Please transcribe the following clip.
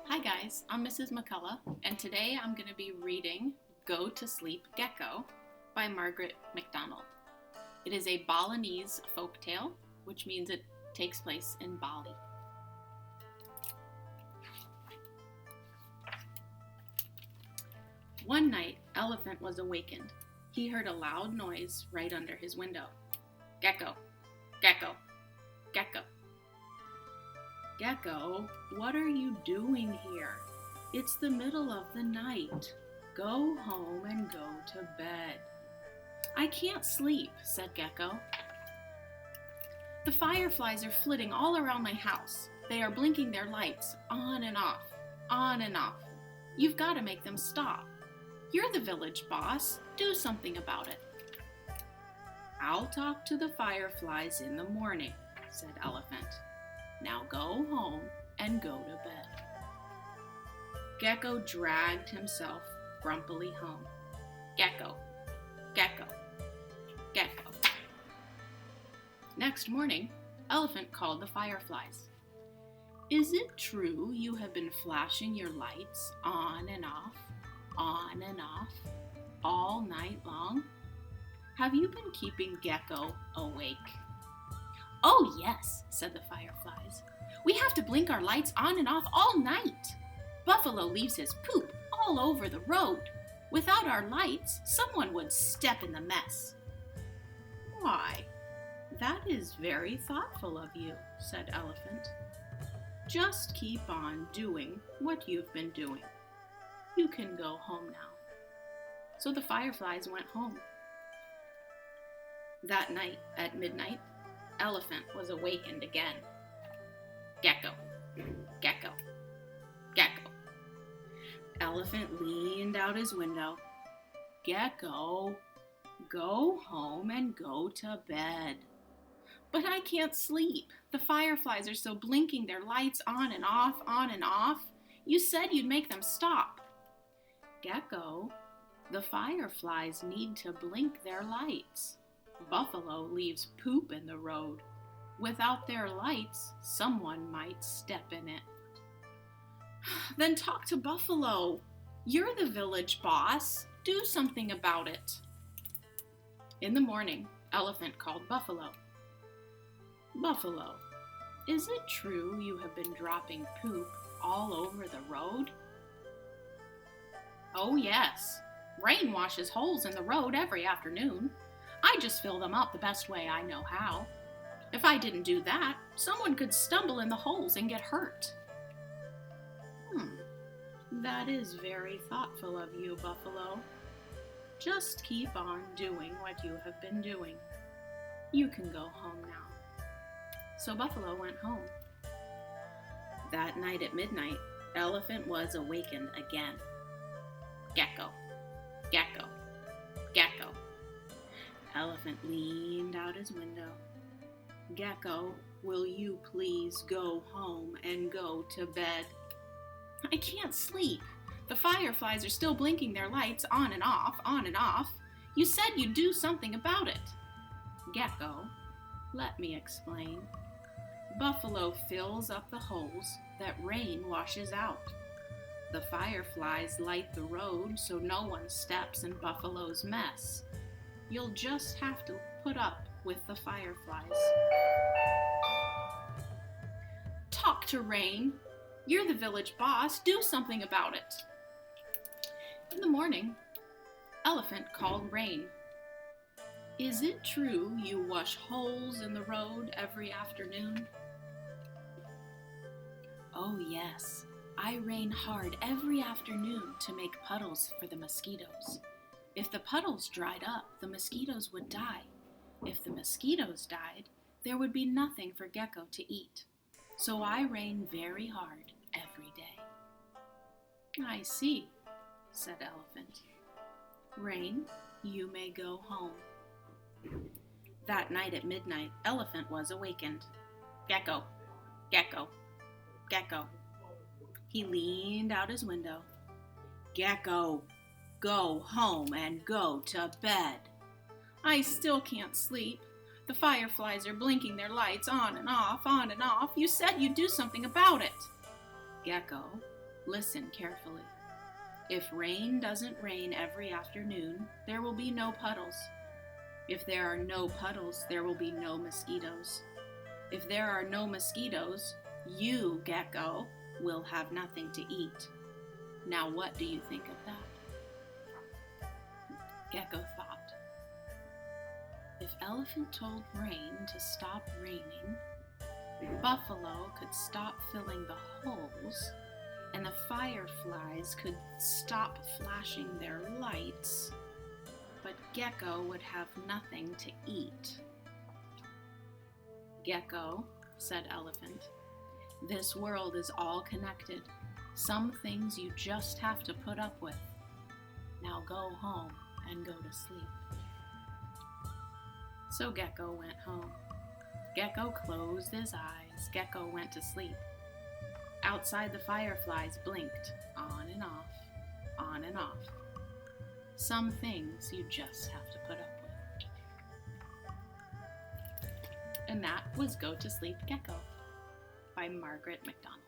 Hi guys, I'm Mrs. McCullough, and today I'm going to be reading Go to Sleep Gecko by Margaret MacDonald. It is a Balinese folktale, which means it takes place in Bali. One night, Elephant was awakened. He heard a loud noise right under his window. Gecko, gecko, gecko. Gecko, what are you doing here? It's the middle of the night. Go home and go to bed. I can't sleep, said Gecko. The fireflies are flitting all around my house. They are blinking their lights on and off, on and off. You've got to make them stop. You're the village boss. Do something about it. I'll talk to the fireflies in the morning, said Elephant. Now go home and go to bed. Gecko dragged himself grumpily home. Gecko, gecko, gecko. Next morning, Elephant called the fireflies. Is it true you have been flashing your lights on and off, all night long? Have you been keeping Gecko awake? Oh yes, said the fireflies. We have to blink our lights on and off all night. Buffalo leaves his poop all over the road. Without our lights, someone would step in the mess. Why, that is very thoughtful of you, said Elephant. Just keep on doing what you've been doing. You can go home now. So the fireflies went home. That night, at midnight, Elephant was awakened again. Gecko, gecko, gecko. Elephant leaned out his window. Gecko, go home and go to bed. But I can't sleep. The fireflies are still blinking their lights on and off, on and off. You said you'd make them stop. Gecko, the fireflies need to blink their lights. Buffalo leaves poop in the road. Without their lights, someone might step in it. Then talk to Buffalo. You're the village boss. Do something about it. In the morning, Elephant called Buffalo. Buffalo, is it true you have been dropping poop all over the road? Oh yes. Rain washes holes in the road every afternoon. I just fill them up the best way I know how. If I didn't do that, someone could stumble in the holes and get hurt. That is very thoughtful of you, Buffalo. Just keep on doing what you have been doing. You can go home now. So Buffalo went home. That night at midnight, Elephant was awakened again. Gecko, gecko, gecko. Elephant leaned out his window. Gecko, will you please go home and go to bed? I can't sleep. The fireflies are still blinking their lights on and off, on and off. You said you'd do something about it. Gecko, let me explain. Buffalo fills up the holes that rain washes out. The fireflies light the road so no one steps in Buffalo's mess. You'll just have to put up with the fireflies. Talk to Rain. You're the village boss. Do something about it. In the morning, Elephant called Rain. Is it true you wash holes in the road every afternoon? Oh yes, I rain hard every afternoon to make puddles for the mosquitoes. If the puddles dried up, the mosquitoes would die. If the mosquitoes died, there would be nothing for Gecko to eat. So I rain very hard every day. I see, said Elephant. Rain, you may go home. That night at midnight, Elephant was awakened. Gecko, gecko, gecko. He leaned out his window. Gecko, go home and go to bed. I still can't sleep. The fireflies are blinking their lights on and off, on and off. You said you'd do something about it. Gecko, Listen carefully. If rain doesn't rain every afternoon, there will be no puddles. If there are no puddles, there will be no mosquitoes. If there are no mosquitoes, you, Gecko, will have nothing to eat. Now what do you think of that? Gecko thought. If Elephant told rain to stop raining, Buffalo could stop filling the holes, and the fireflies could stop flashing their lights, but Gecko would have nothing to eat. Gecko, said Elephant, this world is all connected. Some things you just have to put up with. Now go home and go to sleep. So Gecko went home. Gecko closed his eyes. Gecko went to sleep. Outside, the fireflies blinked on and off, on and off. Some things you just have to put up with. And that was Go to Sleep, Gecko by Margaret MacDonald.